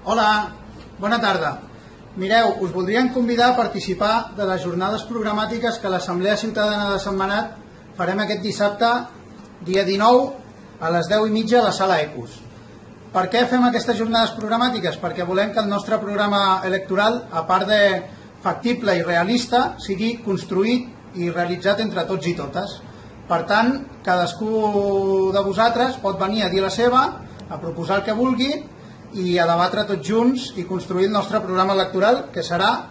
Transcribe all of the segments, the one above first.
Hola, bona tarda. Mireu, us voldríem convidar a participar de les jornades programàtiques que l'Assemblea Ciutadana de Sentmenat farem aquest dissabte, dia 19, a les 10:30 a la sala Ecus. Per què fem aquestes jornades programàtiques? Perquè volem que el nostre programa electoral, a part de factible i realista, sigui construït i realitzat entre tots i totes. Per tant, cadascú de vosaltres pot venir a dir la seva, a proposar el que vulgui i a debatre tots junts i construir el nostre programa electoral, que serà,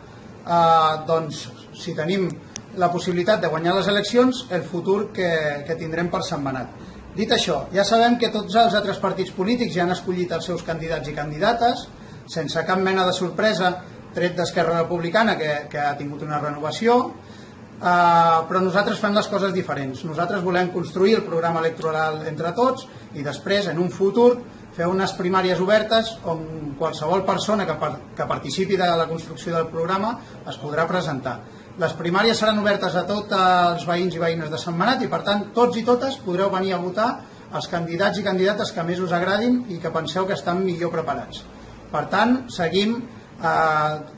si tenim la possibilitat de guanyar les eleccions, el futur que tindrem per Sentmenat. Dit això, ja sabem que tots els altres partits polítics ja han escollit els seus candidats i candidates, sense cap mena de sorpresa, tret d'Esquerra Republicana, que ha tingut una renovació, però nosaltres fem les coses diferents. Nosaltres volem construir el programa electoral entre tots i després, en un futur, fer unes primàries obertes on qualsevol persona que participi de la construcció del programa es podrà presentar. Les primàries seran obertes a tots els veïns i veïnes de Sentmenat i, per tant, tots i totes podreu venir a votar els candidats i candidates que més us agradin i que penseu que estan millor preparats. Per tant, seguim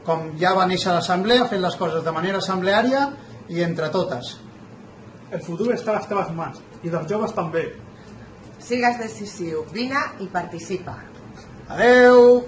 com ja va néixer l'Assemblea, fent les coses de manera assembleària i entre totes. El futur està a les teves mans i dels joves també. Sigues decisiu, vine i participa. Adeu!